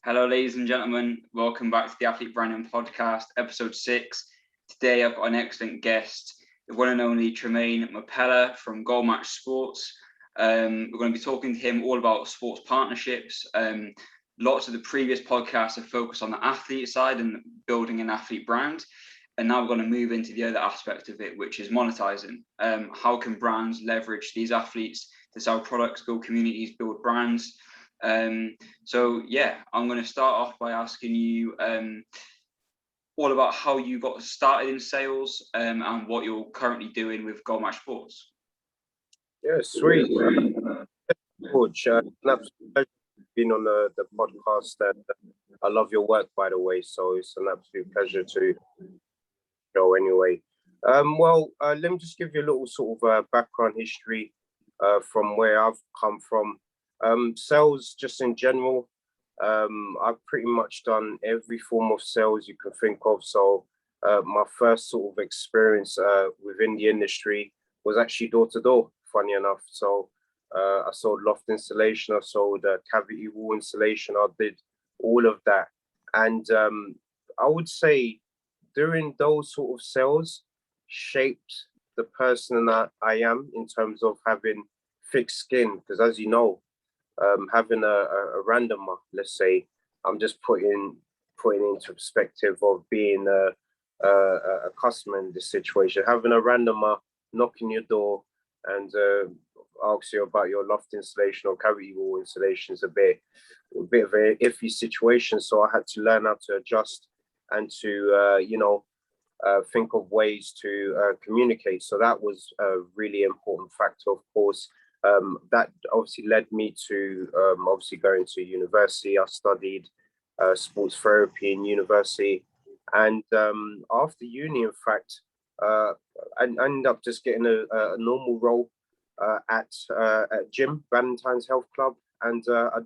Hello, ladies and gentlemen. Welcome back to the Athlete Branding Podcast, episode 6. Today, I've got an excellent guest, the one and only Tremaine Mpela from Goalmatch Sports. We're going to be talking to him all about sports partnerships. Lots of the previous podcasts have focused on the athlete side and building an athlete brand. And now we're going to move into the other aspect of it, which is monetizing. How can brands leverage these athletes to sell products, build communities, build brands? So I'm going to start off by asking you all about how you got started in sales and what you're currently doing with Goalmatch Sports. Yeah, sweet. George, an absolute pleasure being on the podcast. And I love your work, by the way. So it's an absolute pleasure to go anyway. Let me just give you a little sort of background history from where I've come from. Sales, just in general, I've pretty much done every form of sales you can think of. So my first sort of experience within the industry was actually door to door, funny enough. So I sold loft installation, I sold cavity wall installation, I did all of that. And I would say doing those sort of sales shaped the person that I am in terms of having thick skin, because as you know, having a randomer, let's say, I'm just putting into perspective of being a customer in this situation. Having a randomer knocking your door and ask you about your loft installation or cavity wall installation is a bit of an iffy situation. So I had to learn how to adjust and to think of ways to communicate. So that was a really important factor, of course. That obviously led me to obviously going to university. I studied sports therapy in university, and after uni, in fact, I ended up just getting a normal role at gym, Valentine's Health Club, and I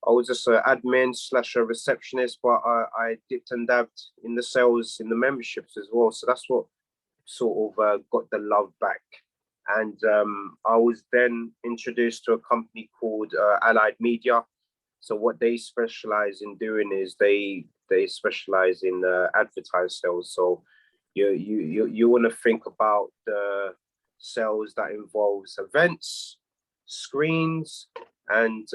was just an admin / a receptionist, but I dipped and dabbed in the sales, in the memberships as well. So that's what sort of got the love back. And I was then introduced to a company called Allied Media. So what they specialize in doing is they specialize in advertised sales. So you want to think about the sales that involves events, screens, and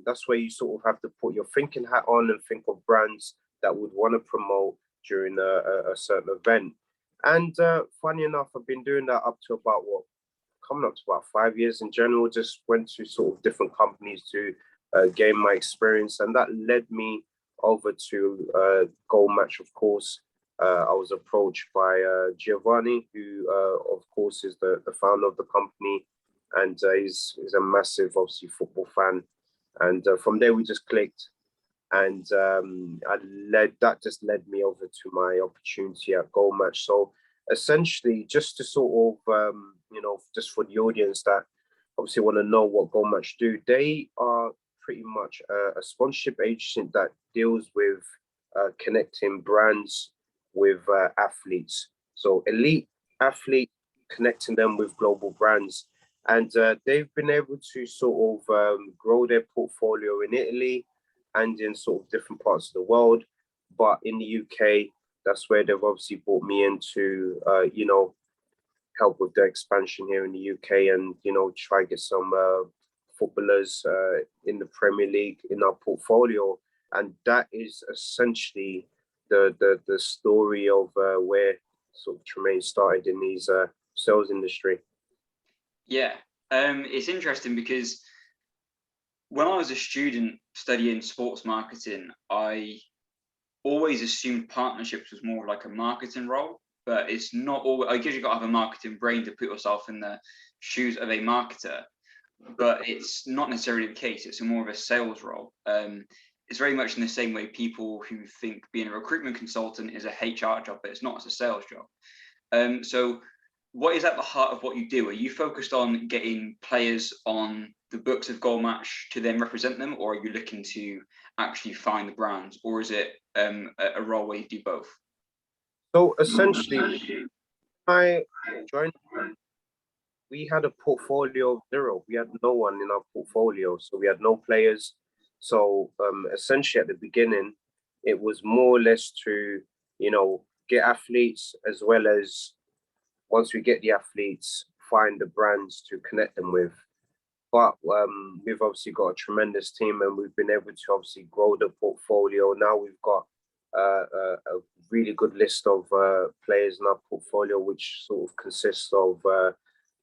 that's where you sort of have to put your thinking hat on and think of brands that would want to promote during a certain event. And funny enough, I've been doing that up to about coming up to about 5 years in general. Just went to sort of different companies to gain my experience, and that led me over to Goalmatch, of course. I was approached by Giovanni, who of course is the founder of the company, and he's a massive, obviously, football fan. And from there we just clicked, and that just led me over to my opportunity at Goalmatch. So essentially, just to sort of just for the audience that obviously want to know what Goalmatch do, they are pretty much a sponsorship agency that deals with connecting brands with athletes. So elite athletes, connecting them with global brands. And they've been able to sort of grow their portfolio in Italy and in sort of different parts of the world. But in the UK, that's where they've obviously brought me in to, help with the expansion here in the UK and, try to get some footballers in the Premier League in our portfolio. And that is essentially the story of where sort of Tremaine started in these sales industry. Yeah, it's interesting because when I was a student studying sports marketing, I always assumed partnerships was more like a marketing role, but it's not always. I guess you've got to have a marketing brain to put yourself in the shoes of a marketer, but it's not necessarily the case. It's more of a sales role. It's very much in the same way people who think being a recruitment consultant is a HR job, but it's not, it's a sales job. So what is at the heart of what you do? Are you focused on getting players on the books of Goalmatch to then represent them, or are you looking to actually find the brands, or is it a role where you do both? So essentially, I joined. We had a portfolio of zero. We had no one in our portfolio, so we had no players. So essentially at the beginning, it was more or less to, get athletes, as well as once we get the athletes, find the brands to connect them with. But we've obviously got a tremendous team, and we've been able to obviously grow the portfolio. Now we've got a really good list of players in our portfolio, which sort of consists of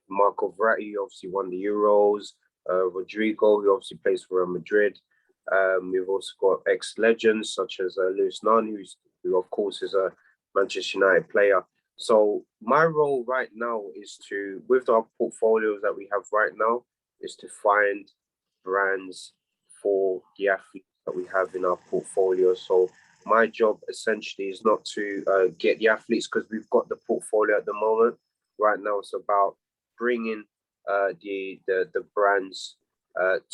Marco Verratti, who obviously won the Euros, Rodrigo, who obviously plays for Real Madrid. We've also got ex-legends such as Lewis Nunn, who of course is a Manchester United player. So my role right now is to, with our portfolios that we have right now, is to find brands for the athletes that we have in our portfolio. So my job essentially is not to get the athletes, because we've got the portfolio at the moment. Right now, it's about bringing the brands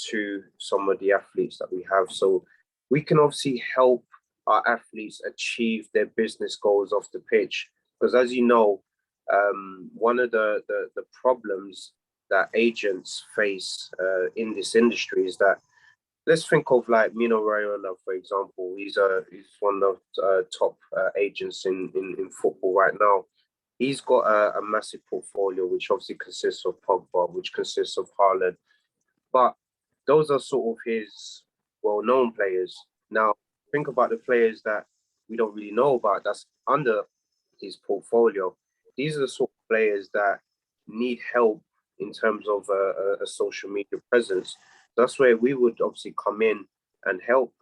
to some of the athletes that we have, so we can obviously help our athletes achieve their business goals off the pitch. Because as you know, one of the problems that agents face in this industry is that, let's think of like Mino Raiola, for example. He's one of the top agents in football right now. He's got a massive portfolio, which obviously consists of Pogba, which consists of Haaland. But those are sort of his well-known players. Now, think about the players that we don't really know about that's under his portfolio. These are the sort of players that need help in terms of a social media presence. That's where we would obviously come in and help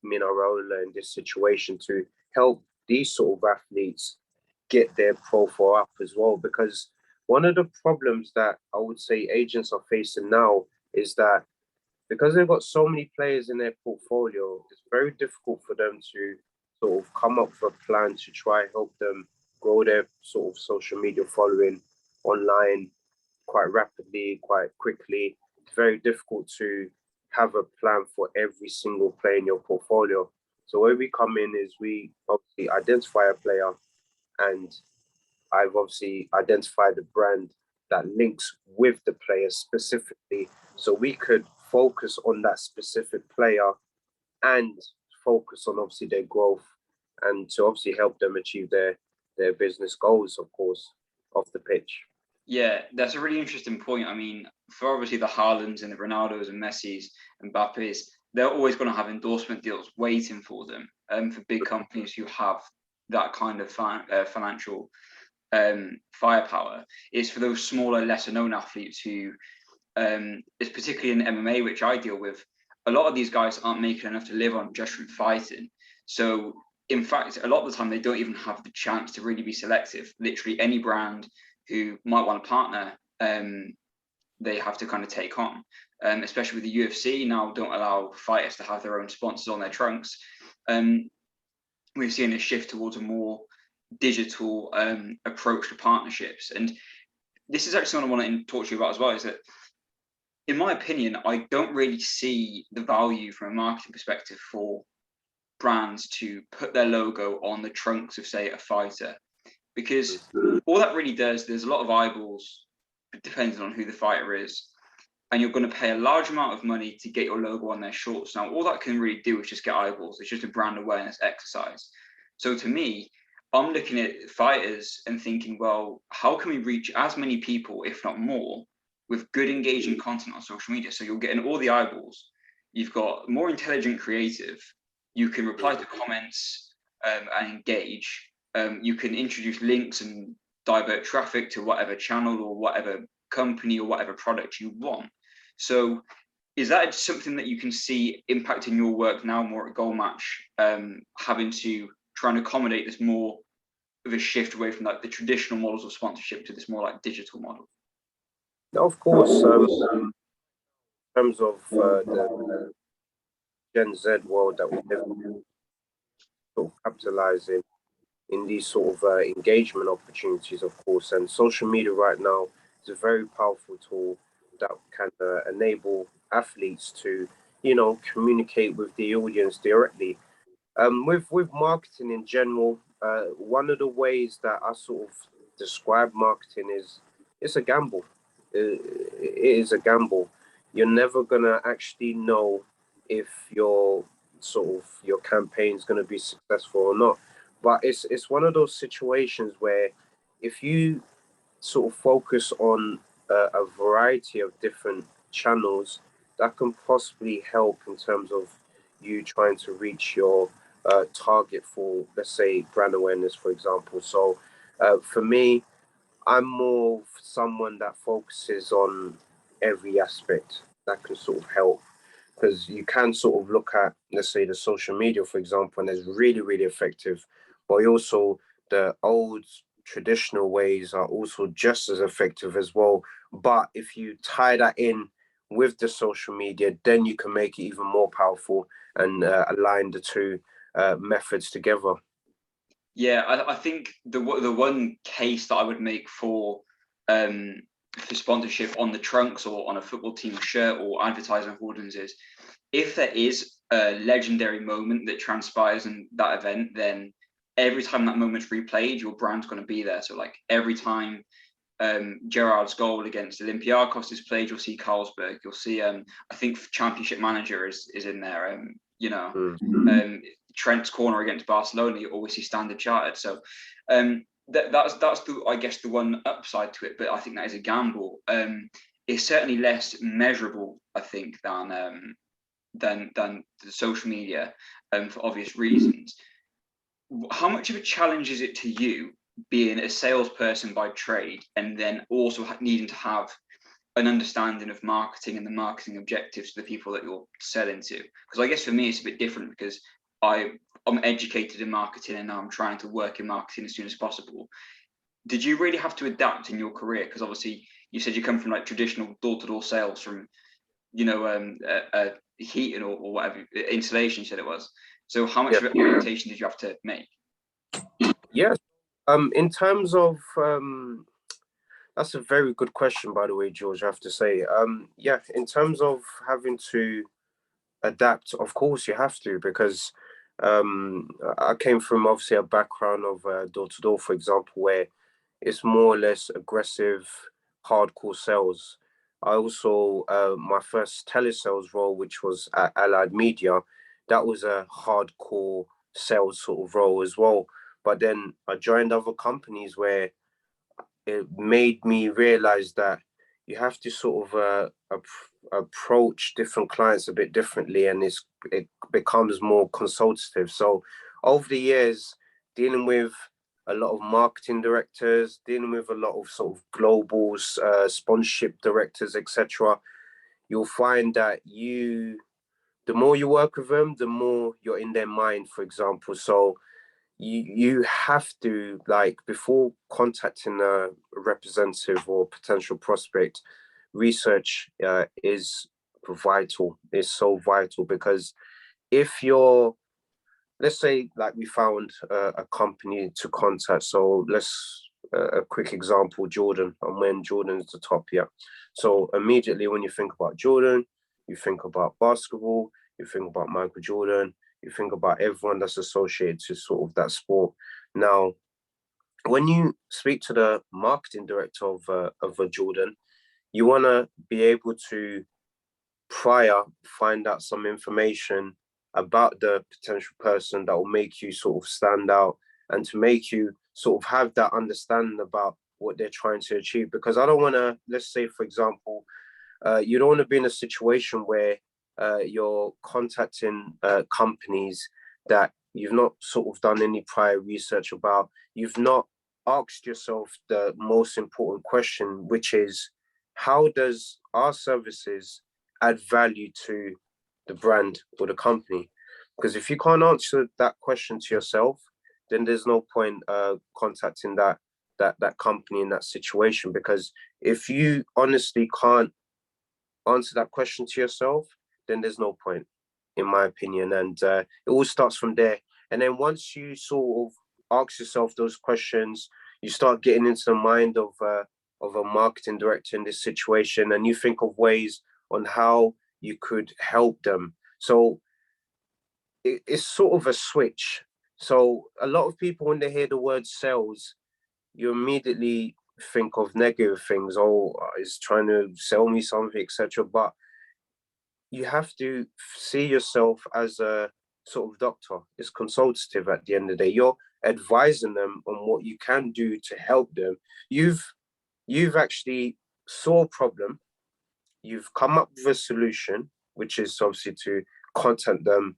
Mino Raiola in this situation, to help these sort of athletes get their profile up as well. Because one of the problems that I would say agents are facing now is that, because they've got so many players in their portfolio, it's very difficult for them to sort of come up with a plan to try and help them grow their sort of social media following online quite rapidly, quite quickly. It's very difficult to have a plan for every single player in your portfolio. So where we come in is we obviously identify a player, and I've obviously identified the brand that links with the player specifically, so we could focus on that specific player and focus on obviously their growth, and to obviously help them achieve their business goals, of course, off the pitch. Yeah, that's a really interesting point. I mean, for obviously the Haalands and the Ronaldos and Messis and Mbappes, they're always going to have endorsement deals waiting for them, for big companies who have that kind of financial firepower. It's for those smaller, lesser known athletes who, is particularly in MMA, which I deal with, a lot of these guys aren't making enough to live on just from fighting. So in fact, a lot of the time they don't even have the chance to really be selective. Literally any brand who might want a partner, they have to kind of take on, especially with the UFC now don't allow fighters to have their own sponsors on their trunks. We've seen a shift towards a more digital approach to partnerships. And this is actually something I want to talk to you about as well, is that in my opinion, I don't really see the value from a marketing perspective for brands to put their logo on the trunks of, say, a fighter, because all that really does, there's a lot of eyeballs, depending on who the fighter is, and you're going to pay a large amount of money to get your logo on their shorts. Now, all that can really do is just get eyeballs. It's just a brand awareness exercise. So to me, I'm looking at fighters and thinking, well, how can we reach as many people, if not more, with good engaging content on social media? So you're getting all the eyeballs. You've got more intelligent creative. You can reply to comments and engage. You can introduce links and divert traffic to whatever channel or whatever company or whatever product you want. So is that something that you can see impacting your work now more at Goalmatch, having to try and accommodate this more of a shift away from like the traditional models of sponsorship to this more like digital model? Of course, in terms of the Gen Z world that we live in, sort of capitalizing in these sort of engagement opportunities, of course. And social media right now is a very powerful tool that can enable athletes to, communicate with the audience directly. With marketing in general, one of the ways that I sort of describe marketing is it's a gamble. It is a gamble. You're never gonna actually know if your your campaign is going to be successful or not. But it's one of those situations where if you sort of focus on a variety of different channels, that can possibly help in terms of you trying to reach your target for, let's say, brand awareness, for example. So for me, I'm more of someone that focuses on every aspect that can sort of help, because you can sort of look at, let's say, the social media, for example, and it's really, really effective. But also the old traditional ways are also just as effective as well. But if you tie that in with the social media, then you can make it even more powerful and align the two methods together. Yeah, I think the one case that I would make for sponsorship on the trunks or on a football team shirt or advertising hoardings is, if there is a legendary moment that transpires in that event, then every time that moment's replayed, your brand's going to be there. So like every time Gerard's goal against Olympiacos is played, you'll see Carlsberg. You'll see I think Championship Manager is in there. Trent's corner against Barcelona, you always see Standard Chartered. So that's the, I guess, the one upside to it. But I think that is a gamble. It's certainly less measurable, I think, than the social media, for obvious reasons. How much of a challenge is it to you being a salesperson by trade and then also needing to have an understanding of marketing and the marketing objectives of the people that you're selling to? Because I guess for me it's a bit different, because I'm educated in marketing and now I'm trying to work in marketing as soon as possible. Did you really have to adapt in your career? Because obviously you said you come from like traditional door-to-door sales from, heating or whatever, insulation you said it was. So how much of an adaptation did you have to make? Yes. In terms of that's a very good question, by the way, George, I have to say. Yeah, in terms of having to adapt, of course you have to, because I came from obviously a background of door to door, for example, where it's more or less aggressive, hardcore sales. I also, my first telesales role, which was at Allied Media, that was a hardcore sales sort of role as well. But then I joined other companies where it made me realize that you have to sort of approach different clients a bit differently, and it becomes more consultative. So over the years, dealing with a lot of marketing directors, dealing with a lot of sort of global sponsorship directors, etc., you'll find that the more you work with them, the more you're in their mind, for example. So you have to, like, before contacting a representative or potential prospect, research is vital. It's so vital, because if you're, let's say, like, we found a company to contact. So let's a quick example, Jordan, and when Jordan's the top, yeah. So immediately when you think about Jordan, you think about basketball, you think about Michael Jordan, you think about everyone that's associated to sort of that sport. Now, when you speak to the marketing director of a Jordan, you want to be able to prior find out some information about the potential person that will make you sort of stand out, and to make you sort of have that understanding about what they're trying to achieve. Because I don't want to, let's say, for example, you don't want to be in a situation where you're contacting companies that you've not sort of done any prior research about. You've not asked yourself the most important question, which is, how does our services add value to the brand or the company? Because if you can't answer that question to yourself, then there's no point contacting that company in that situation. Because if you honestly can't answer that question to yourself, then there's no point, in my opinion. And it all starts from there. And then once you sort of ask yourself those questions, you start getting into the mind of a marketing director in this situation, and you think of ways on how you could help them. So it's sort of a switch. So a lot of people, when they hear the word sales, you immediately think of negative things. Oh, it's trying to sell me something, etc. But you have to see yourself as a sort of doctor. It's consultative at the end of the day. You're advising them on what you can do to help them. You've actually saw a problem, you've come up with a solution, which is obviously to contact them,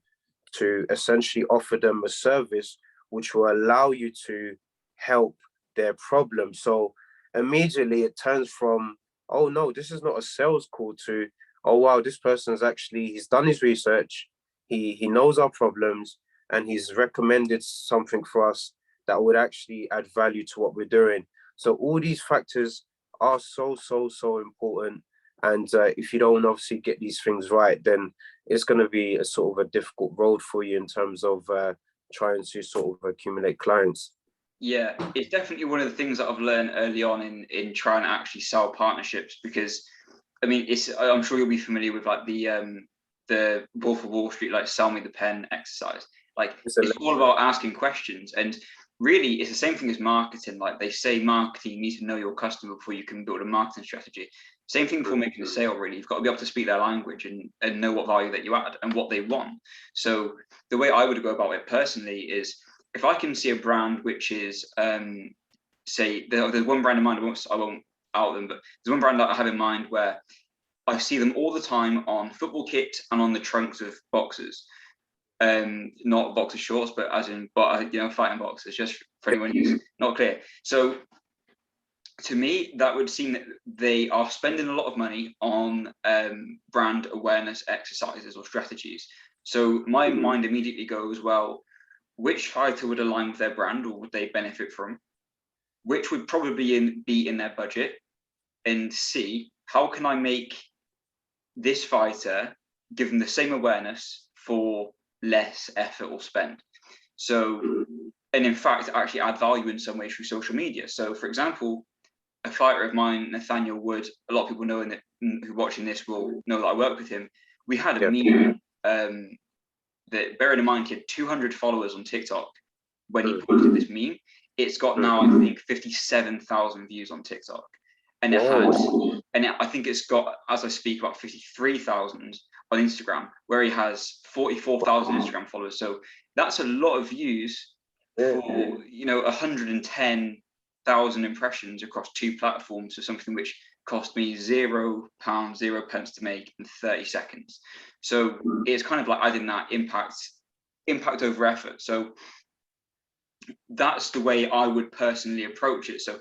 to essentially offer them a service which will allow you to help their problem. So immediately it turns from, oh no, this is not a sales call, to, oh wow, this person's actually, he's done his research, he knows our problems, and he's recommended something for us that would actually add value to what we're doing. So all these factors are so important. And if you don't obviously get these things right, then it's going to be a sort of a difficult road for you in terms of trying to sort of accumulate clients. Yeah, it's definitely one of the things that I've learned early on in trying to actually sell partnerships, because I mean, I'm sure you'll be familiar with like the Wolf of Wall Street, like sell me the pen exercise. Like it's all about asking questions, and really it's the same thing as marketing. Like they say marketing, you need to know your customer before you can build a marketing strategy. Same thing for making a sale, really. You've got to be able to speak their language and know what value that you add and what they want. So the way I would go about it personally is, if I can see a brand which is, say, there's one brand in mind, I won't out them, but there's one brand that I have in mind where I see them all the time on football kit and on the trunks of boxers. Not boxer shorts, but as in, fighting boxers, just for anyone who's not clear. So to me, that would seem that they are spending a lot of money on brand awareness exercises or strategies. So my mind immediately goes, well, which fighter would align with their brand or would they benefit from? Which would probably be in their budget? And C, how can I make this fighter give them the same awareness for less effort or spend? So, and in fact, actually add value in some way through social media. So, for example, a fighter of mine, Nathaniel Wood, a lot of people know who watching this will know that I work with him. We had a meme that, bearing in mind, he had 200 followers on TikTok when he posted this meme. It's got now, I think, 57,000 views on TikTok. And I think it's got, as I speak, about 53,000 on Instagram, where he has 44,000 Instagram followers. So that's a lot of views for, 110,000 impressions across 2 platforms for something which cost me £0, 0 pence to make in 30 seconds. So it's kind of like adding that impact over effort. So that's the way I would personally approach it. So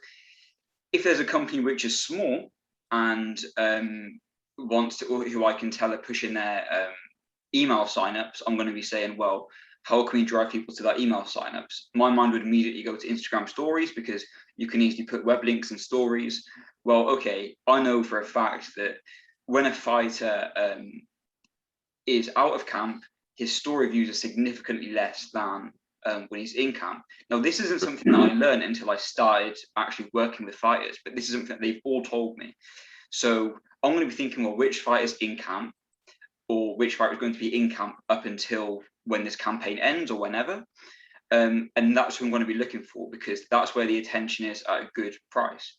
if there's a company which is small and wants to, or who I can tell are pushing their email signups, I'm going to be saying, well, how can we drive people to that email signups? My mind would immediately go to Instagram stories, because you can easily put web links and stories. Well, okay, I know for a fact that when a fighter is out of camp, his story views are significantly less than when he's in camp. Now, this isn't something that I learned until I started actually working with fighters, but this is something that they've all told me. So I'm going to be thinking, well, which fighter's in camp, or which fighter is going to be in camp up until when this campaign ends or whenever. And that's what I'm going to be looking for, because that's where the attention is at a good price.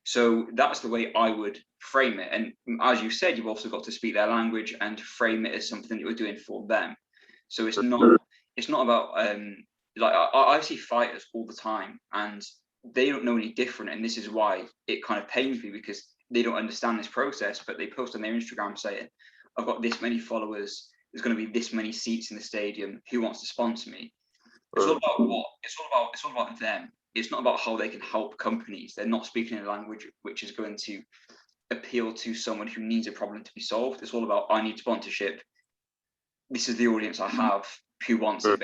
So that's the way I would frame it. And as you said, you've also got to speak their language and frame it as something that you're doing for them. So it's not about like I see fighters all the time and they don't know any different. And this is why it kind of pains me, because they don't understand this process, but they post on their Instagram saying, I've got this many followers, there's going to be this many seats in the stadium, who wants to sponsor me? It's all about what? It's all about them. It's not about how they can help companies. They're not speaking a language which is going to appeal to someone who needs a problem to be solved. It's all about, I need sponsorship. This is the audience I have, who wants it,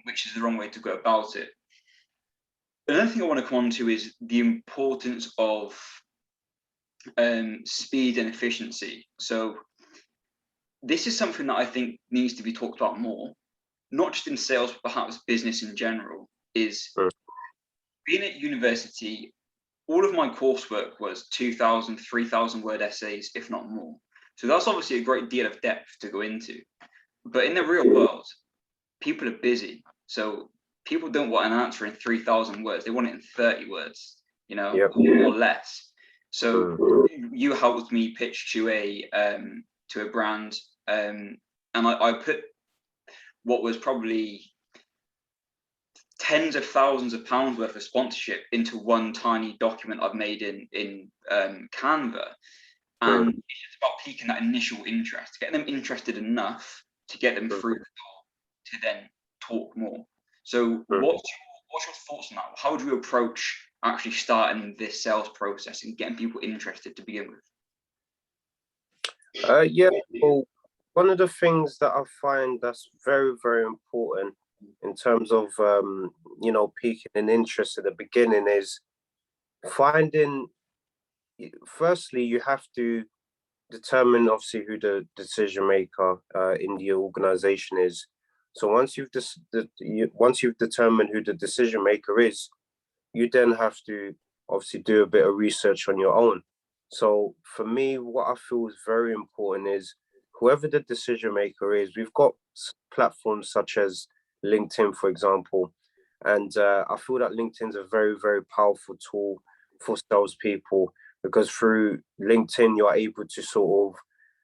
which is the wrong way to go about it. Another thing I want to come on to is the importance of speed and efficiency. So this is something that I think needs to be talked about more, not just in sales, but perhaps business in general. Is being at university, all of my coursework was 2,000, 3,000 word essays, if not more. So that's obviously a great deal of depth to go into. But in the real world, people are busy. So people don't want an answer in 3,000 words. They want it in 30 words, or less. So you helped me pitch to to a brand, and I put what was probably tens of thousands of pounds worth of sponsorship into one tiny document I've made in Canva. And it's just about piquing that initial interest, getting them interested enough to get them through the door to then talk more. So what's your thoughts on that? How do you approach actually starting this sales process and getting people interested to begin with? Yeah, well, one of the things that I find that's very, very important in terms of piquing an interest at the beginning is finding. Firstly, you have to determine obviously who the decision maker in the organization is. So once you've determined who the decision maker is, you then have to obviously do a bit of research on your own. So for me, what I feel is very important is whoever the decision maker is, we've got platforms such as LinkedIn, for example, and I feel that LinkedIn is a very, very powerful tool for salespeople because through LinkedIn, you're able to sort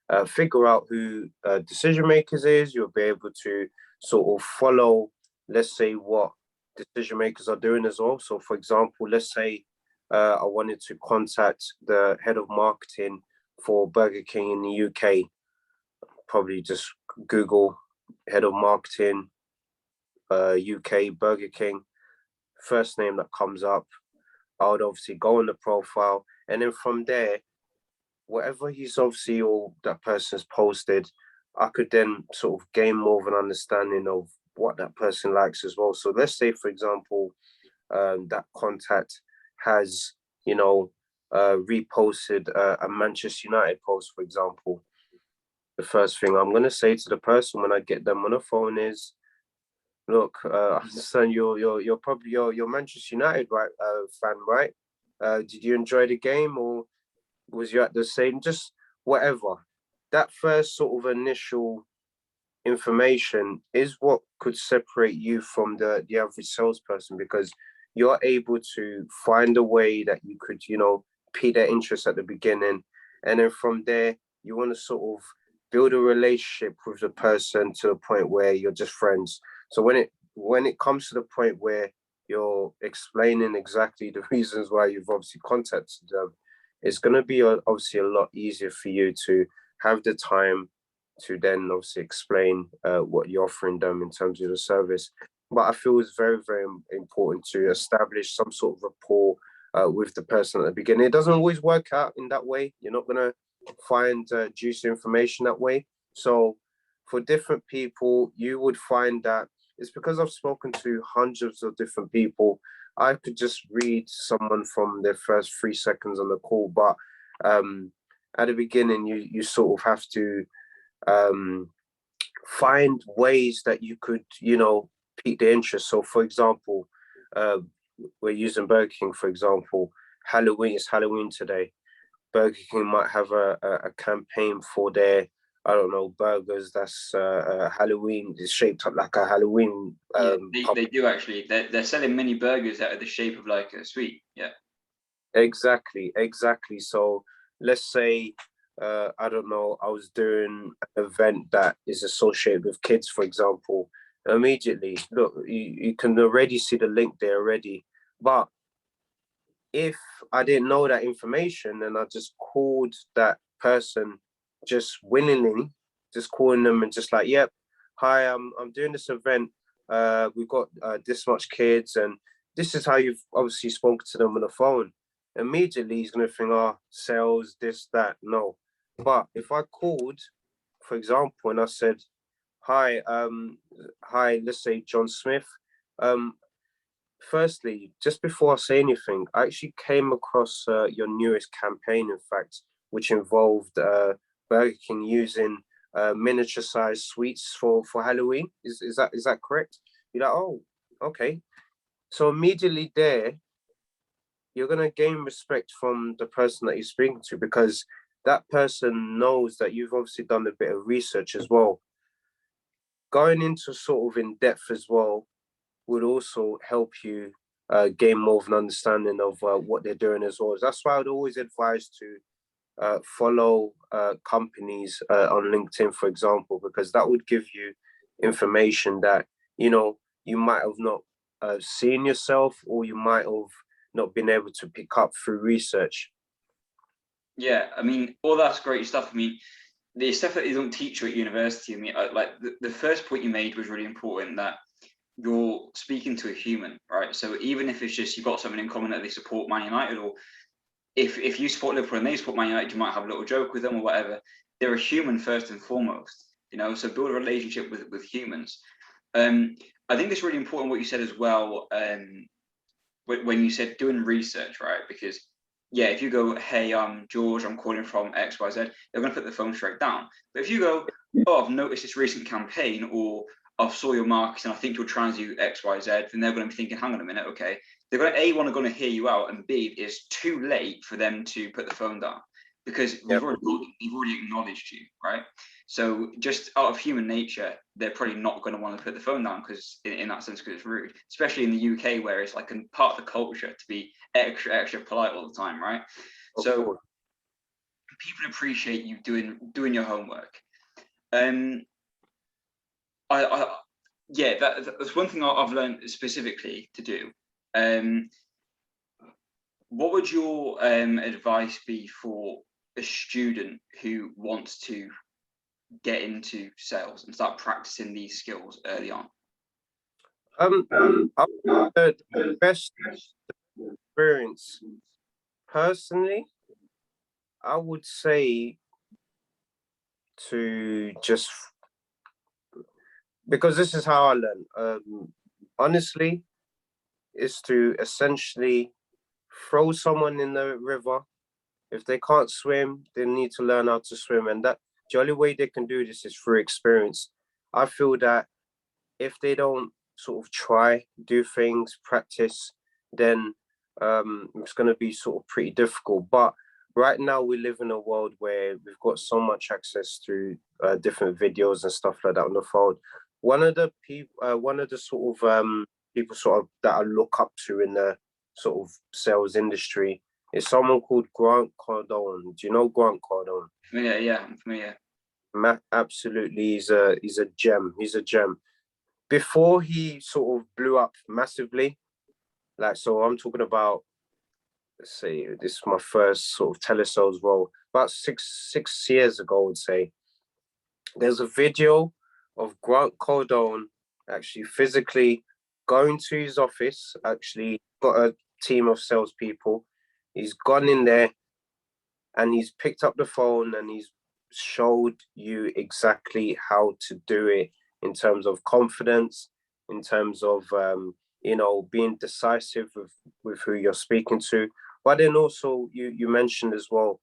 of figure out who decision makers is. You'll be able to sort of follow, let's say, what decision makers are doing as well. So, for example, let's say I wanted to contact the head of marketing for Burger King in the UK. Probably just Google head of marketing UK Burger King. First name that comes up, I would obviously go on the profile, and then from there, whatever he's obviously or that person's posted, I could then sort of gain more of an understanding of what that person likes as well. So let's say, for example, that contact has, reposted a Manchester United post, for example. The first thing I'm going to say to the person when I get them on the phone is, look, I understand you're probably you're Manchester United right fan, right? Did you enjoy the game or was you at the same? Just whatever. That first sort of initial information is what could separate you from the average salesperson because you're able to find a way that you could, pique their interest at the beginning. And then from there, you want to sort of build a relationship with the person to the point where you're just friends. So when it comes to the point where you're explaining exactly the reasons why you've obviously contacted them, it's going to be obviously a lot easier for you to have the time to then obviously explain what you're offering them in terms of the service. But I feel it's very, very important to establish some sort of rapport with the person at the beginning. It doesn't always work out in that way. You're not going to find juicy information that way. So for different people, you would find that it's because I've spoken to hundreds of different people. I could just read someone from their first 3 seconds on the call, but at the beginning, you sort of have to find ways that you could, pique the interest. So, for example, we're using Burger King, for example. Halloween is Halloween today. Burger King might have a campaign for their, I don't know, burgers that's Halloween. It's shaped up like a Halloween. They do actually. They're selling mini burgers that are the shape of like a sweet. Yeah. Exactly. So let's say, I don't know, I was doing an event that is associated with kids, for example. Immediately, look, you can already see the link there already. But if I didn't know that information and I just called that person just willingly, just calling them and just like, yep, hi, I'm doing this event. We've got this much kids and this is how you've obviously spoken to them on the phone. Immediately he's gonna think, oh, sales, this, that. No. But if I called, for example, and I said, hi, let's say John Smith. Firstly, just before I say anything, I actually came across your newest campaign, in fact, which involved Burger King using miniature-sized sweets for Halloween. Is that correct? You're like, oh, okay. So immediately there, you're gonna gain respect from the person that you're speaking to because that person knows that you've obviously done a bit of research as well. Going into sort of in depth as well would also help you gain more of an understanding of what they're doing as well. That's why I'd always advise to follow companies on LinkedIn, for example, because that would give you information that you might have not seen yourself, or you might have not been able to pick up through research. Yeah, I mean, all that's great stuff. I mean, the stuff that they don't teach you at university. I mean, like the first point you made was really important, that you're speaking to a human, right? So even if it's just you've got something in common, that they support Man United, or if you support Liverpool and they support Man United, you might have a little joke with them or whatever. They're a human first and foremost, so build a relationship with humans. I think it's really important what you said as well, when you said doing research, right? Because yeah, if you go, hey, I'm George, I'm calling from XYZ, they're going to put the phone straight down. But if you go, oh, I've noticed this recent campaign, or I saw your marketing, I think you're trying to do XYZ, then they're going to be thinking, hang on a minute, okay, they're going to want to hear you out, and B, it's too late for them to put the phone down, because Yep. we've already acknowledged you, right? So just out of human nature, they're probably not going to want to put the phone down, because in that sense, because it's rude, especially in the UK, where it's like a part of the culture to be extra polite all the time, right? So people appreciate you doing your homework. Yeah, that's one thing I've learned specifically to do. What would your advice be for a student who wants to get into sales and start practicing these skills early on? The best experience, personally, I would say to just, because this is how I learn. Honestly, is to essentially throw someone in the river. If they can't swim, they need to learn how to swim, and that the only way they can do this is through experience. I feel that if they don't sort of try, do things, practice, then it's going to be sort of pretty difficult. But right now, we live in a world where we've got so much access through different videos and stuff like that on the phone. One of the sort of people sort of that I look up to in the sort of sales industry is someone called Grant Cardone. Do you know Grant Cardone? Yeah, I'm familiar. Absolutely, he's a gem. He's a gem. Before he sort of blew up massively, like, so I'm talking about, let's say this is my first sort of telesales role, about six years ago, I would say. There's a video of Grant Cardone actually physically going to his office, actually got a team of salespeople. He's gone in there and he's picked up the phone and he's showed you exactly how to do it, in terms of confidence, in terms of being decisive with who you're speaking to. But then also you mentioned as well,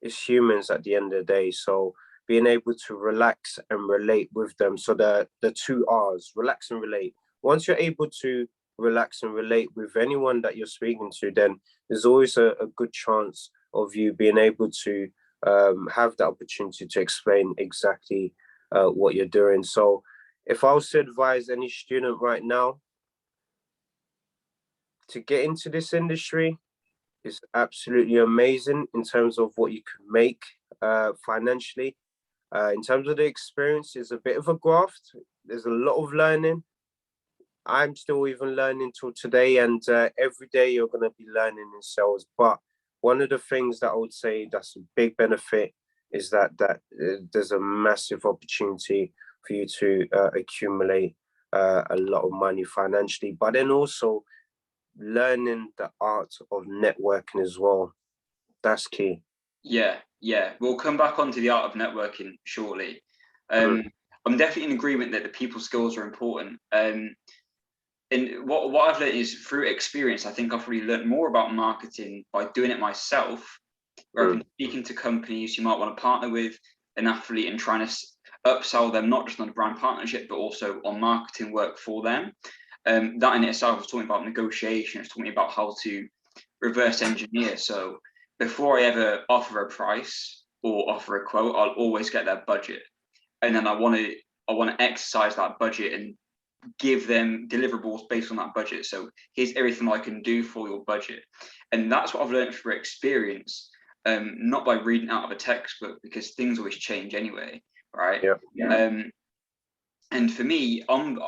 it's humans at the end of the day. So being able to relax and relate with them. So the two R's, relax and relate. Once you're able to relax and relate with anyone that you're speaking to, then there's always a good chance of you being able to have the opportunity to explain exactly what you're doing. So if I was to advise any student right now to get into this industry, it's absolutely amazing in terms of what you can make financially. In terms of the experience, it's a bit of a graft. There's a lot of learning. I'm still even learning till today, and every day you're going to be learning in sales. But one of the things that I would say that's a big benefit is that there's a massive opportunity for you to accumulate a lot of money financially, but then also learning the art of networking as well. That's key. Yeah. We'll come back onto the art of networking shortly. I'm definitely in agreement that the people skills are important. And what I've learned is through experience. I think I've really learned more about marketing by doing it myself, where I've been speaking to companies you might want to partner with an athlete and trying to upsell them, not just on a brand partnership, but also on marketing work for them. That in itself was talking about negotiation. It's talking about how to reverse engineer. So before I ever offer a price or offer a quote, I'll always get their budget, and then I want to exercise that budget and give them deliverables based on that budget. So here's everything I can do for your budget, and that's what I've learned through experience. not by reading out of a textbook, because things always change anyway, right? Yeah. And for me, I'm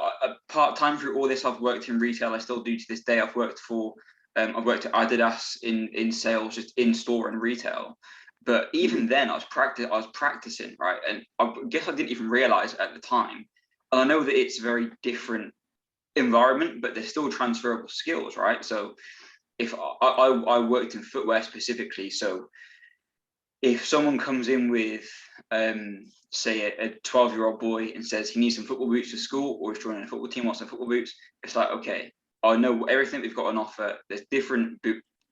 part-time through all this. I've worked in retail. I still do to this day. I've worked at Adidas in sales, just in store and retail. But even then, I was practicing, right? And I guess I didn't even realize at the time. And I know that it's a very different environment, but there's still transferable skills, right? So if I worked in footwear specifically, so if someone comes in with say a 12-year-old boy and says he needs some football boots for school, or he's joining a football team, wants some football boots, it's like, okay, I know everything we've got on offer. There's different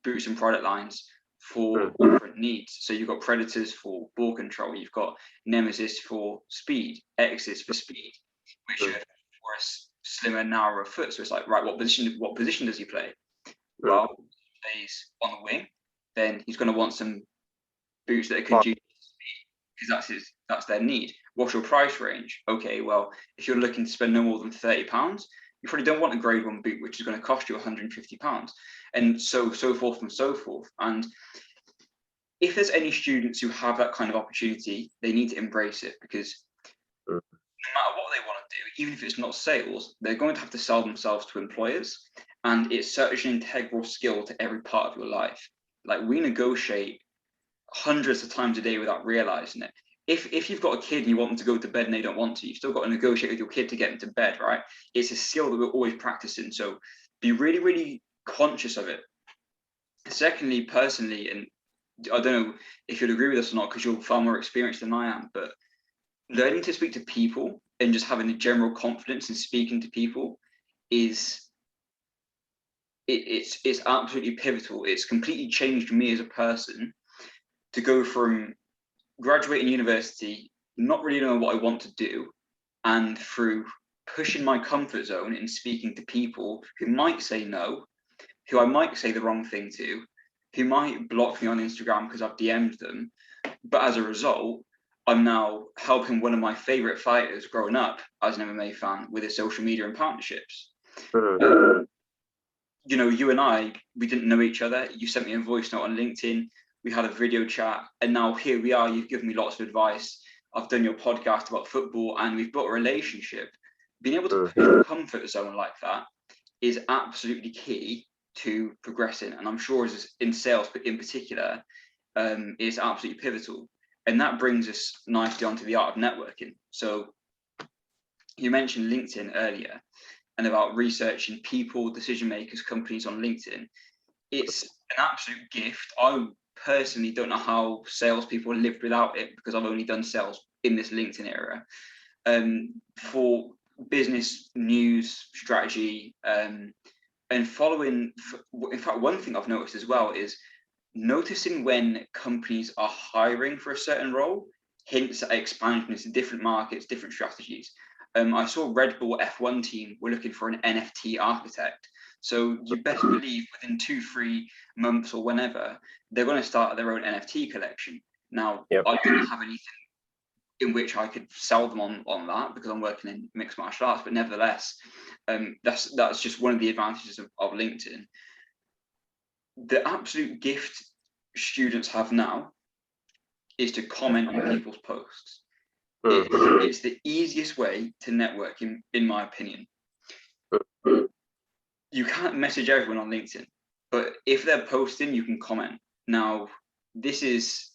boots and product lines for different needs. So you've got Predators for ball control, you've got Nemesis for speed, X's for speed, which are for a slimmer, narrower foot. So it's like, right, what position does he play? Well, if he plays on the wing, then he's going to want some boots that are conducive to speed, because that's their need. What's your price range? Okay, well, if you're looking to spend no more than £30, you probably don't want a grade 1 boot, which is going to cost you £150, and so forth and so forth. And if there's any students who have that kind of opportunity, they need to embrace it, because no matter what they want to do, even if it's not sales, they're going to have to sell themselves to employers, and it's such an integral skill to every part of your life. Like, we negotiate hundreds of times a day without realizing it. If you've got a kid and you want them to go to bed and they don't want to, you've still got to negotiate with your kid to get them to bed, right? It's a skill that we're always practicing. So be really, really conscious of it. Secondly, personally, and I don't know if you'd agree with this or not, because you're far more experienced than I am, but learning to speak to people and just having a general confidence in speaking to people it's absolutely pivotal. It's completely changed me as a person, to go from graduating university, not really knowing what I want to do, and through pushing my comfort zone in speaking to people who might say no, who I might say the wrong thing to, who might block me on Instagram because I've DM'd them. But as a result, I'm now helping one of my favorite fighters growing up as an MMA fan with his social media and partnerships. You know, you and I, we didn't know each other. You sent me a voice note on LinkedIn. We had a video chat, and now here we are. You've given me lots of advice. I've done your podcast about football, and we've built a relationship. Being able to push a comfort zone like that is absolutely key to progressing. And I'm sure as in sales, but in particular, is absolutely pivotal. And that brings us nicely onto the art of networking. So you mentioned LinkedIn earlier, and about researching people, decision makers, companies on LinkedIn. It's an absolute gift. I personally don't know how salespeople lived without it, because I've only done sales in this LinkedIn era. For business news, strategy, and following. In fact, one thing I've noticed as well is noticing when companies are hiring for a certain role hints at expansion into different markets, different strategies. I saw Red Bull F1 team were looking for an NFT architect. So you best believe within 2-3 months or whenever, they're going to start their own NFT collection. Now, I didn't have anything in which I could sell them on that, because I'm working in mixed martial arts, but nevertheless, that's just one of the advantages of LinkedIn. The absolute gift students have now is to comment on people's posts. It's the easiest way to network, in my opinion. You can't message everyone on LinkedIn, but if they're posting, you can comment. Now, this is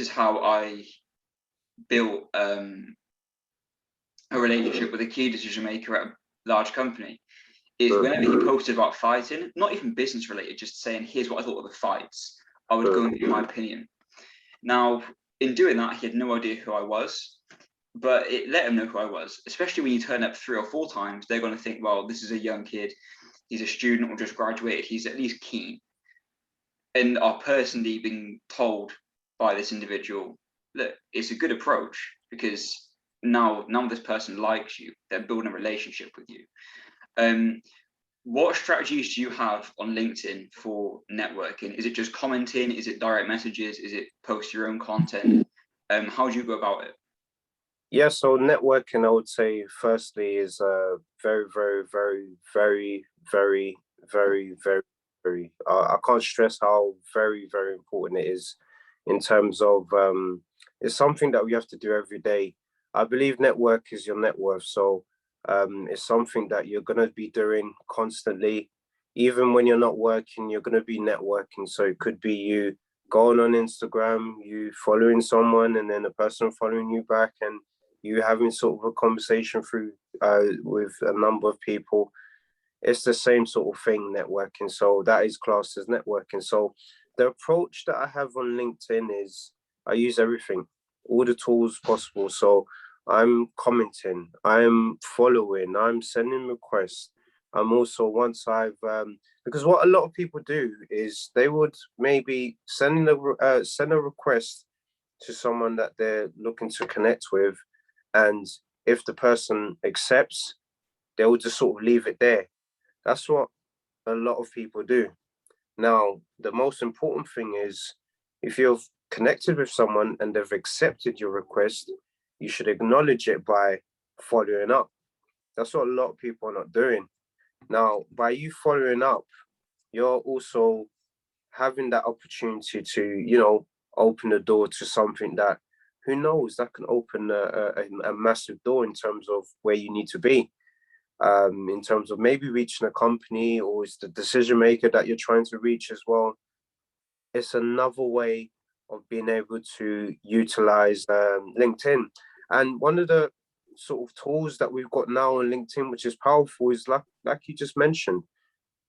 how I built a relationship with a key decision maker at a large company. Is whenever he posted about fighting, not even business related, just saying, here's what I thought of the fights, I would go and give my opinion. Now, in doing that, he had no idea who I was, but it let him know who I was. Especially when you turn up 3 or 4 times, they're going to think, well, this is a young kid, he's a student or just graduated, he's at least keen. And are personally being told by this individual, look, it's a good approach, because now this person likes you, they're building a relationship with you. What strategies do you have on LinkedIn for networking? Is it just commenting? Is it direct messages? Is it post your own content? How do you go about it? Yeah, so networking, I would say, firstly, is very, very, very, very, very, very, very, very. I can't stress how very, very important it is in terms of it's something that we have to do every day. I believe network is your net worth. So it's something that you're going to be doing constantly. Even when you're not working, you're going to be networking. So it could be you going on Instagram, you following someone, and then a person following you back, and you having sort of a conversation through with a number of people. It's the same sort of thing, networking. So that is classed as networking. So the approach that I have on LinkedIn is I use everything, all the tools possible. So I'm commenting, I'm following, I'm sending requests. I'm also, once I've because what a lot of people do is they would maybe send a request to someone that they're looking to connect with, and if the person accepts, they will just sort of leave it there. That's what a lot of people do. Now, the most important thing is if you've connected with someone and they've accepted your request, you should acknowledge it by following up. That's what a lot of people are not doing. Now, by you following up, you're also having that opportunity to, open the door to something that, who knows, that can open a massive door in terms of where you need to be, in terms of maybe reaching a company, or it's the decision maker that you're trying to reach as well. It's another way of being able to utilize LinkedIn. And one of the sort of tools that we've got now on LinkedIn, which is powerful, is like you just mentioned,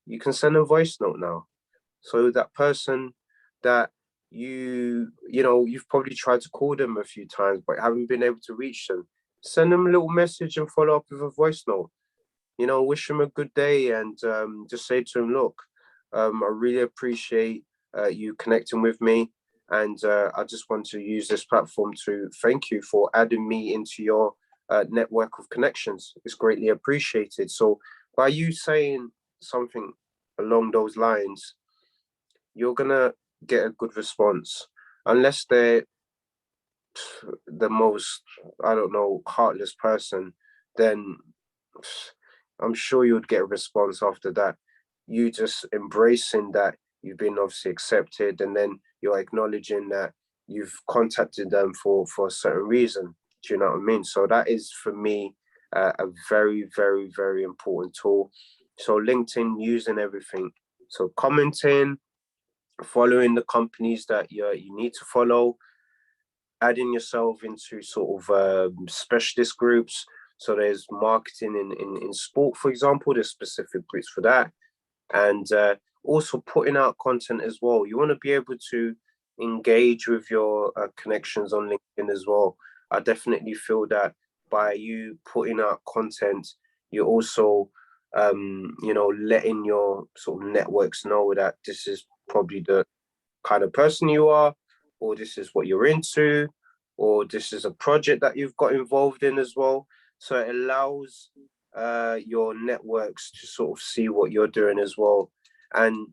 you can send a voice note now. So that person that you've probably tried to call them a few times but haven't been able to reach them, send them a little message and follow up with a voice note. Wish them a good day, and just say to them, look, I really appreciate you connecting with me, and I just want to use this platform to thank you for adding me into your network of connections. It's greatly appreciated. So by you saying something along those lines, you're gonna get a good response, unless they're the most, I don't know, heartless person. Then I'm sure you would get a response after that. You just embracing that you've been obviously accepted, and then you're acknowledging that you've contacted them for a certain reason. Do you know what I mean? So that is, for me, a very, very, very important tool. So LinkedIn, using everything. So commenting, following the companies that you need to follow, adding yourself into sort of specialist groups. So there's marketing in sport, for example, there's specific groups for that. And also putting out content as well. You want to be able to engage with your connections on LinkedIn as well. I definitely feel that by you putting out content, you're also, letting your sort of networks know that this is probably the kind of person you are, or this is what you're into, or this is a project that you've got involved in as well. So it allows your networks to sort of see what you're doing as well. And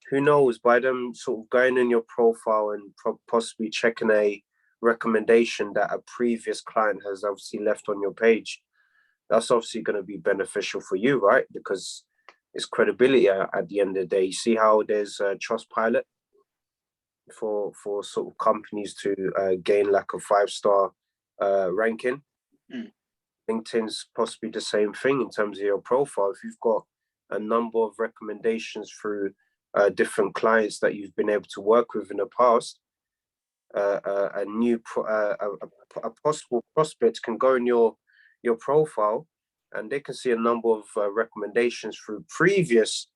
who knows, by them sort of going in your profile and possibly checking a recommendation that a previous client has obviously left on your page, that's obviously going to be beneficial for you, right? Because it's credibility at the end of the day. You see how there's a Trustpilot for sort of companies to gain like a 5-star ranking. Mm. LinkedIn's possibly the same thing in terms of your profile. If you've got a number of recommendations through different clients that you've been able to work with in the past, a possible prospect can go in your profile, and they can see a number of recommendations through previous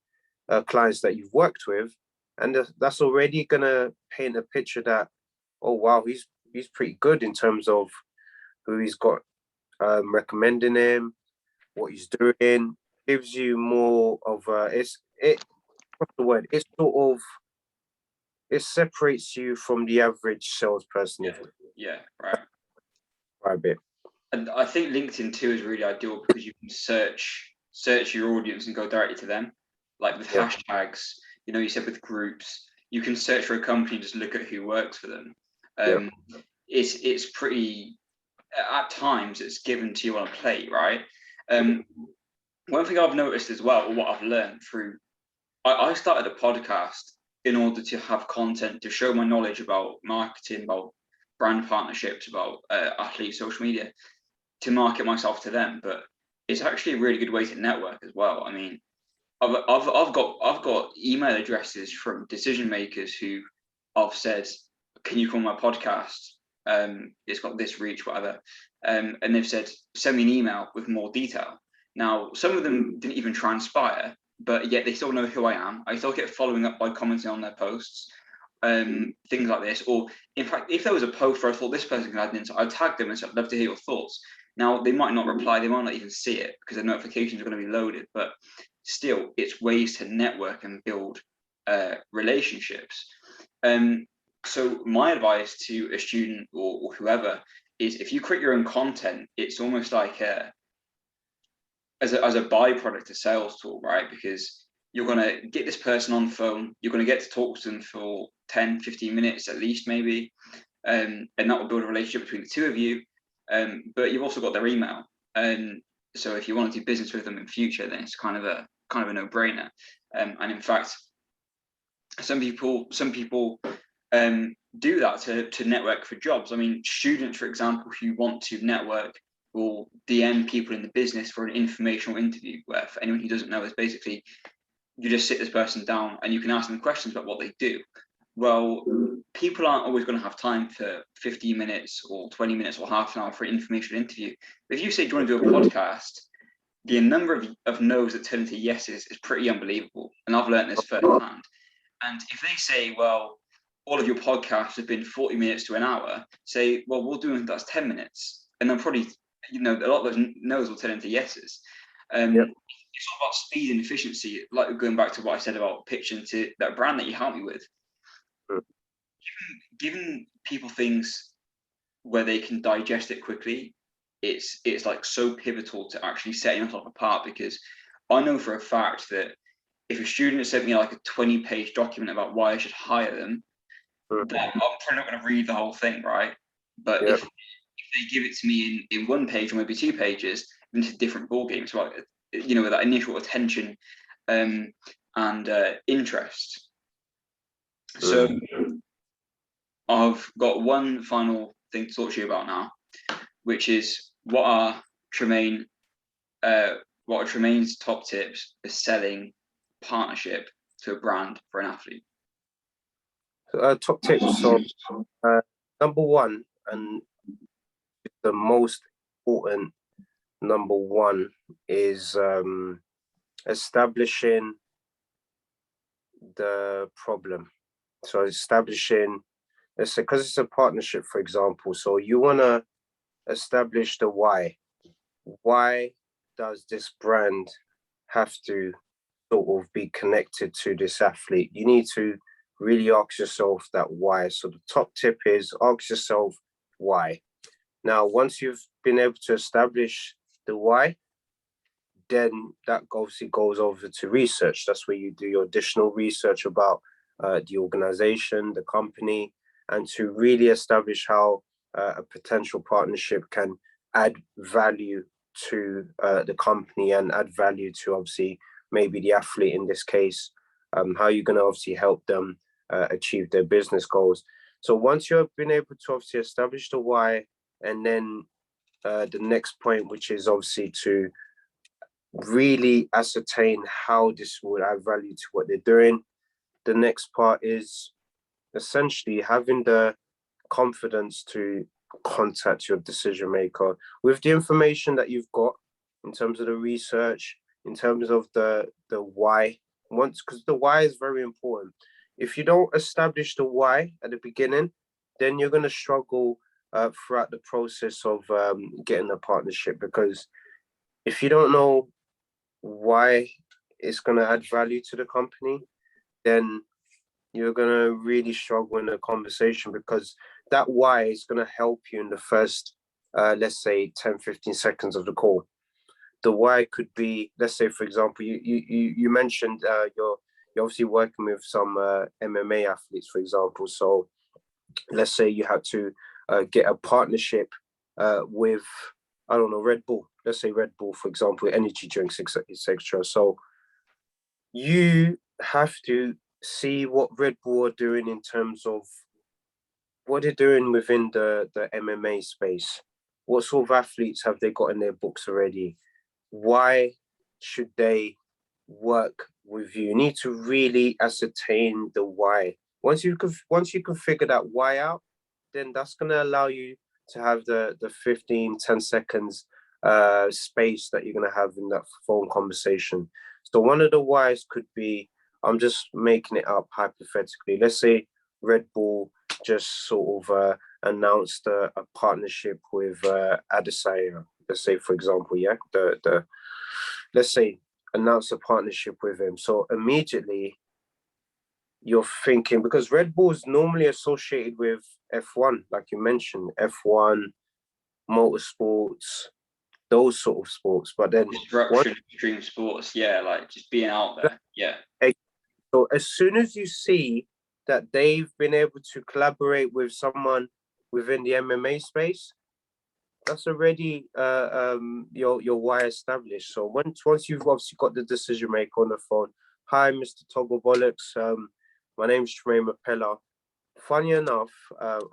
clients that you've worked with, and that's already gonna paint a picture that, oh wow, he's pretty good in terms of who he's got recommending him, what he's doing. Gives you more of what's the word? It's sort of, it separates you from the average salesperson. Yeah, right. Quite a bit. And I think LinkedIn too is really ideal because you can search your audience and go directly to them, like with hashtags. You said with groups, you can search for a company and just look at who works for them. It's pretty, at times it's given to you on a plate, right? One thing I've noticed as well, or what I've learned through, I started a podcast in order to have content to show my knowledge about marketing, about brand partnerships, about athlete social media, to market myself to them. But it's actually a really good way to network as well. I mean, I've got email addresses from decision makers who I've said, can you come on my podcast? It's got this reach, whatever. And they've said, send me an email with more detail. Now, some of them didn't even transpire, but yet they still know who I am. I still get following up by commenting on their posts, things like this. Or in fact, if there was a post where I thought this person could add an insight, I'd tag them and say, I'd love to hear your thoughts. Now, they might not reply, they might not even see it because their notifications are going to be loaded, but still, it's ways to network and build relationships. So my advice to a student or whoever is, if you create your own content, it's almost like as a byproduct, a sales tool, right? Because you're going to get this person on the phone, you're going to get to talk to them for 10, 15 minutes at least, maybe, and that will build a relationship between the two of you. But you've also got their email. So if you want to do business with them in future, then it's kind of a no-brainer. And in fact, some people do that to network for jobs. I mean, students, for example, who want to network will DM people in the business for an informational interview, where, for anyone who doesn't know, is basically you just sit this person down and you can ask them questions about what they do. Well, people aren't always going to have time for 15 minutes or 20 minutes or half an hour for an informational interview. But if you say, do you want to do a podcast, the number of no's that turn into yeses is pretty unbelievable. And I've learned this firsthand. And if they say, well, all of your podcasts have been 40 minutes to an hour, say, well, we'll do that's 10 minutes. And then probably, a lot of those no's will turn into yeses. It's all about speed and efficiency, like going back to what I said about pitching to that brand that you help me with. Giving people things where they can digest it quickly, it's like so pivotal to actually setting yourself apart, because I know for a fact that if a student sent me like a 20-page document about why I should hire them, then I'm probably not going to read the whole thing, right? But if they give it to me in one page or maybe 2 pages, then it's a different ballgame. So, with that initial attention and interest. So I've got one final thing to talk to you about now, which is what are Tremaine's top tips for selling partnership to a brand for an athlete? Top tips. So, number one, and the most important number one, is establishing the problem. So establishing, let's say, because it's a partnership, for example, so you want to establish the why. Why does this brand have to sort of be connected to this athlete? You need to really ask yourself that why. So the top tip is ask yourself why. Now, once you've been able to establish the why, then that obviously goes over to research. That's where you do your additional research about the organization, the company, and to really establish how a potential partnership can add value to the company and add value to obviously maybe the athlete in this case, how you're going to obviously help them achieve their business goals. So once you've been able to obviously establish the why, and then the next point, which is obviously to really ascertain how this would add value to what they're doing. The next part is essentially having the confidence to contact your decision maker with the information that you've got in terms of the research, in terms of the why. Because the why is very important. If you don't establish the why at the beginning, then you're going to struggle throughout the process of getting a partnership, because if you don't know why it's going to add value to the company, then you're going to really struggle in the conversation, because that why is going to help you in the first, let's say, 10, 15 seconds of the call. The why could be, let's say, for example, you mentioned you're obviously working with some MMA athletes, for example. So let's say you had to get a partnership with, I don't know, Red Bull. Let's say Red Bull, for example, energy drinks, etc. So you have to see what Red Bull are doing in terms of what they're doing within the MMA space. What sort of athletes have they got in their books already? Why should they work with you? You need to really ascertain the why. Once you can figure that why out, then that's gonna allow you to have the 15-10 seconds space that you're gonna have in that phone conversation. So one of the whys could be, I'm just making it up hypothetically. Let's say Red Bull just sort of announced a partnership with Adesanya. Let's say, for example, yeah, the let's say announce a partnership with him. So immediately you're thinking, because Red Bull is normally associated with F1, like you mentioned, F1, motorsports, those sort of sports. But then Disruption, extreme sports, yeah, like just being out there, yeah. So as soon as you see that they've been able to collaborate with someone within the MMA space, that's already your why established. So once you've obviously got the decision maker on the phone, hi, Mr. Toggle Bollocks, my name's Tremaine Mpela. Funny enough,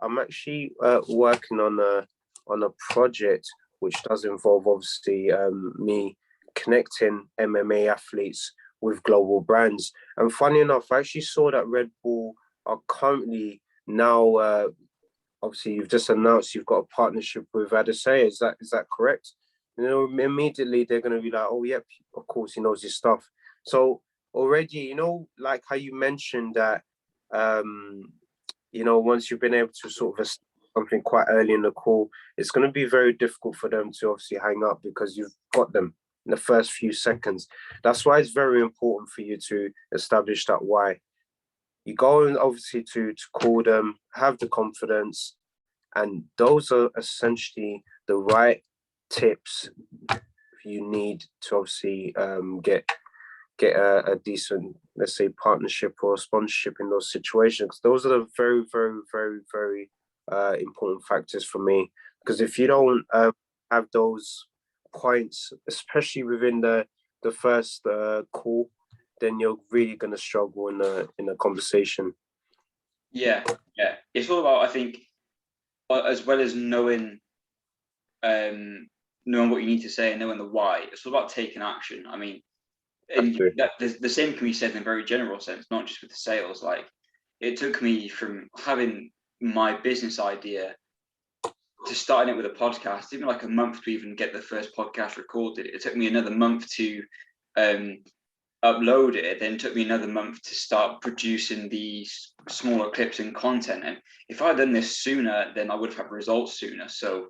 I'm actually working on a project which does involve obviously me connecting MMA athletes with global brands. And funny enough, I actually saw that Red Bull are currently now obviously you've just announced you've got a partnership with Adesanya. Is that correct? You know, immediately they're going to be like, oh, yep, of course he knows his stuff. So already, like how you mentioned that, once you've been able to sort of something quite early in the call, it's going to be very difficult for them to obviously hang up because you've got them in the first few seconds. That's why it's very important for you to establish that why. You go and obviously to call them, have the confidence, and those are essentially the right tips you need to obviously get a decent, let's say, partnership or sponsorship in those situations. Those are the very, very, very, very important factors for me. Because if you don't have those points, especially within the first call, then you're really going to struggle in a conversation. Yeah, yeah. It's all about, I think, as well as knowing what you need to say and knowing the why. It's all about taking action. I mean, and that the same can be said in a very general sense, not just with the sales. Like, it took me from having my business idea to starting it with a podcast, even like a month to even get the first podcast recorded. It took me another month to upload it. It then took me another month to start producing these smaller clips and content. And if I'd done this sooner, then I would have had results sooner. So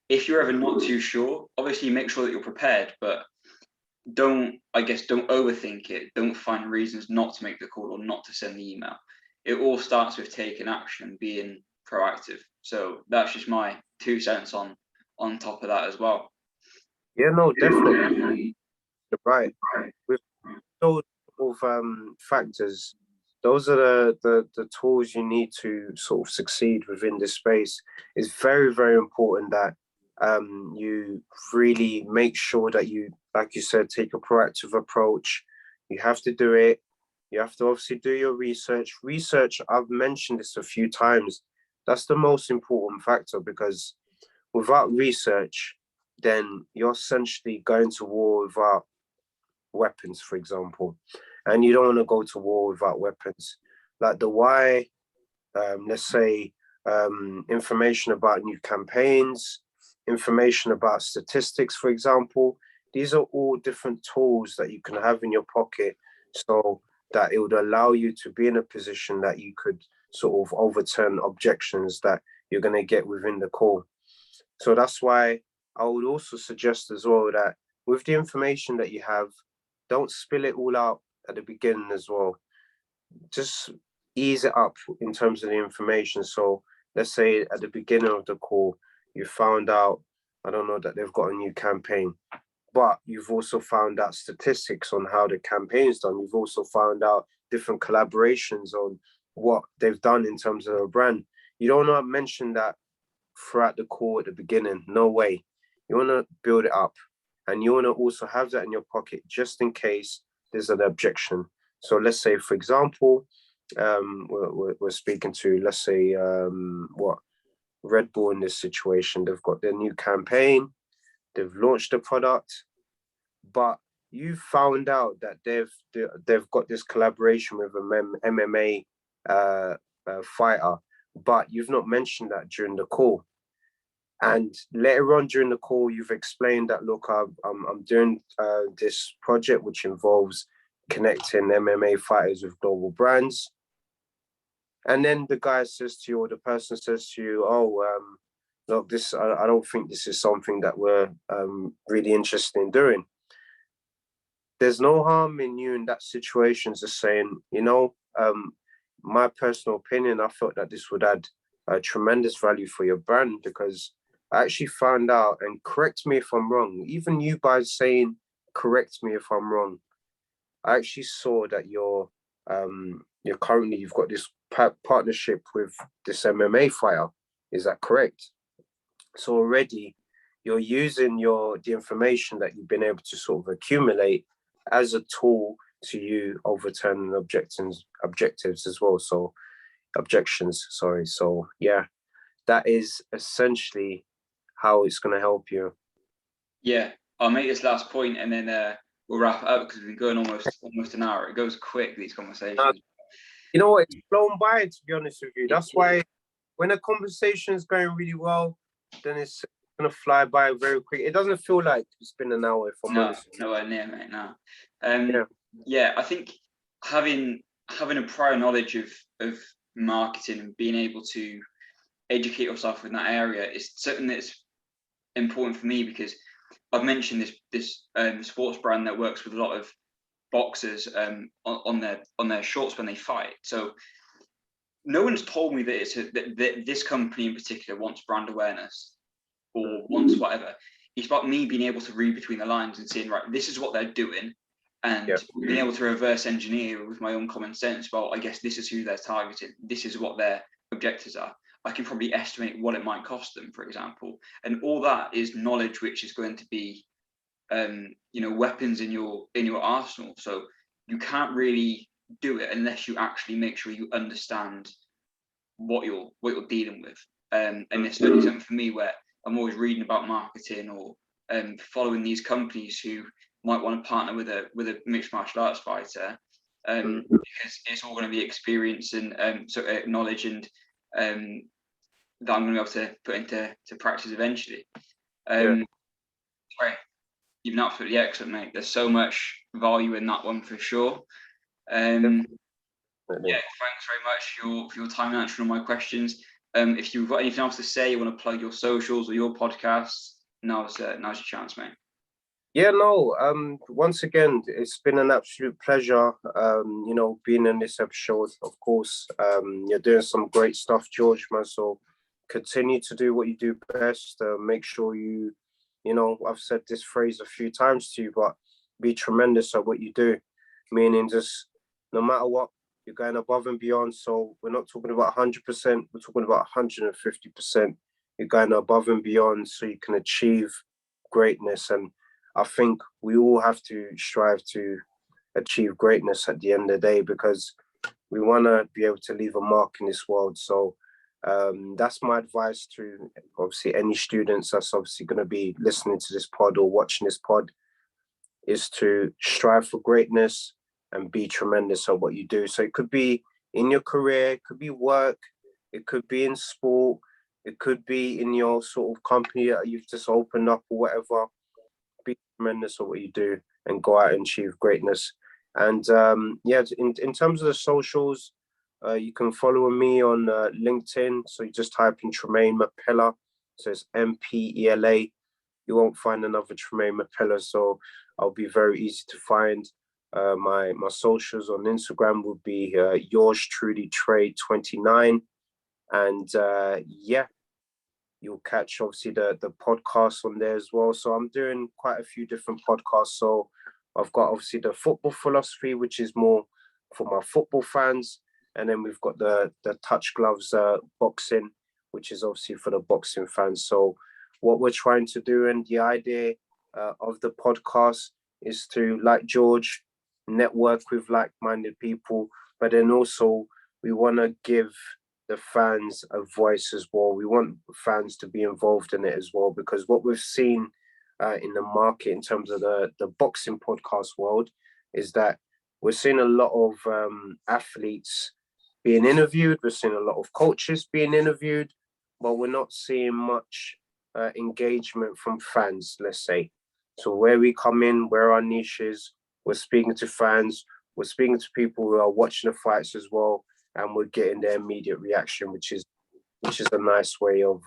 if you're ever not too sure, obviously make sure that you're prepared, but don't overthink it. Don't find reasons not to make the call or not to send the email. It all starts with taking action and being proactive. So that's just my 2 cents on top of that as well. Yeah, no, definitely. You're right. With those factors, those are the tools you need to sort of succeed within this space. It's very, very important that you really make sure that you, like you said, take a proactive approach. You have to do it. You have to obviously do your research. Research, I've mentioned this a few times. That's the most important factor because without research, then you're essentially going to war without weapons, for example. And you don't want to go to war without weapons. Like the why, let's say, information about new campaigns, information about statistics, for example. These are all different tools that you can have in your pocket so that it would allow you to be in a position that you could sort of overturn objections that you're going to get within the call. So that's why I would also suggest as well that with the information that you have, don't spill it all out at the beginning as well. Just ease it up in terms of the information. So let's say at the beginning of the call, you found out, I don't know, that they've got a new campaign, but you've also found out statistics on how the campaign's done. You've also found out different collaborations on what they've done in terms of a brand. You don't want to mention that throughout the call at the beginning. No way. You want to build it up. And you want to also have that in your pocket just in case there's an objection. So let's say, for example, we're speaking to, let's say, what Red Bull in this situation. They've got their new campaign, they've launched the product, but you found out that they've got this collaboration with an MMA fighter, but you've not mentioned that during the call. And later on during the call, you've explained that, look, I'm doing this project which involves connecting MMA fighters with global brands. And then the guy says to you, or the person says to you, oh, look, I don't think this is something that we're really interested in doing. There's no harm in you in that situation just saying, my personal opinion, I felt that this would add a tremendous value for your brand, because I actually found out, and correct me if I'm wrong, even you by saying correct me if I'm wrong, I actually saw that you're currently, you've got this partnership with this MMA fighter. Is that correct? So already you're using the information that you've been able to sort of accumulate as a tool to you overturning objectives as well. So objections, sorry. So yeah, that is essentially how it's going to help you. Yeah, I'll make this last point and then we'll wrap it up because we've been going almost an hour. It goes quick, these conversations. You know what? It's blown by, to be honest with you. That's why when a conversation is going really well, then it's going to fly by very quick. It doesn't feel like it's been an hour, if I'm honest with you. Nowhere near, mate, no. Yeah, I think having a prior knowledge of marketing and being able to educate yourself in that area is something that's important for me, because I've mentioned this sports brand that works with a lot of boxers on their shorts when they fight. So no one's told me that that this company in particular wants brand awareness or wants whatever. It's about me being able to read between the lines and seeing, right, this is what they're doing, and being able to reverse engineer with my own common sense about, I guess this is who they're targeting, this is what their objectives are. I can probably estimate what it might cost them, for example, and all that is knowledge which is going to be weapons in your arsenal. So you can't really do it unless you actually make sure you understand what you're dealing with. And it's certainly something for me where I'm always reading about marketing or following these companies who might want to partner with a mixed martial arts fighter, because it's all going to be experience and knowledge and that I'm going to be able to put into practice eventually. Right. You've been absolutely excellent, mate. There's so much value in that one for sure. Yeah, thanks very much for your time and answering all my questions. If you've got anything else to say, you want to plug your socials or your podcasts, now's your chance, mate. Yeah, no. Once again, it's been an absolute pleasure. Being in this episode. Of course, you're doing some great stuff, George, man. So continue to do what you do best. Make sure I've said this phrase a few times to you, but be tremendous at what you do. Meaning, just no matter what, you're going above and beyond. So we're not talking about 100%. We're talking about 150%. You're going above and beyond so you can achieve greatness. And I think we all have to strive to achieve greatness at the end of the day, because we want to be able to leave a mark in this world. So that's my advice to obviously any students that's obviously going to be listening to this pod or watching this pod, is to strive for greatness and be tremendous at what you do. So it could be in your career, it could be work, it could be in sport, it could be in your sort of company that you've just opened up or whatever. Be tremendous at what you do and go out and achieve greatness. And in terms of the socials, you can follow me on LinkedIn. So you just type in Tremaine Mpela. So it's Mpela. You won't find another Tremaine Mpela. So I'll be very easy to find. My socials on Instagram will be yours truly Trade29. And you'll catch obviously the podcast on there as well. So I'm doing quite a few different podcasts. So I've got obviously the football philosophy, which is more for my football fans. And then we've got the touch gloves boxing, which is obviously for the boxing fans. So what we're trying to do, and the idea of the podcast, is to, like George, network with like-minded people, but then also we want to give the fans a voice as well. We want fans to be involved in it as well, because what we've seen in the market in terms of the boxing podcast world is that we're seeing a lot of athletes being interviewed. We're seeing a lot of coaches being interviewed, but we're not seeing much engagement from fans, let's say. So where we come in, where our niche is, we're speaking to fans, we're speaking to people who are watching the fights as well, and we're getting their immediate reaction, which is a nice way of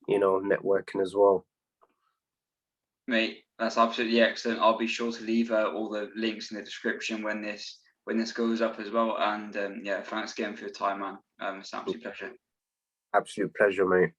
networking as well. Mate, that's absolutely excellent. I'll be sure to leave all the links in the description when this goes up as well. And yeah, thanks again for your time, man. It's an absolute pleasure. Absolute pleasure, mate.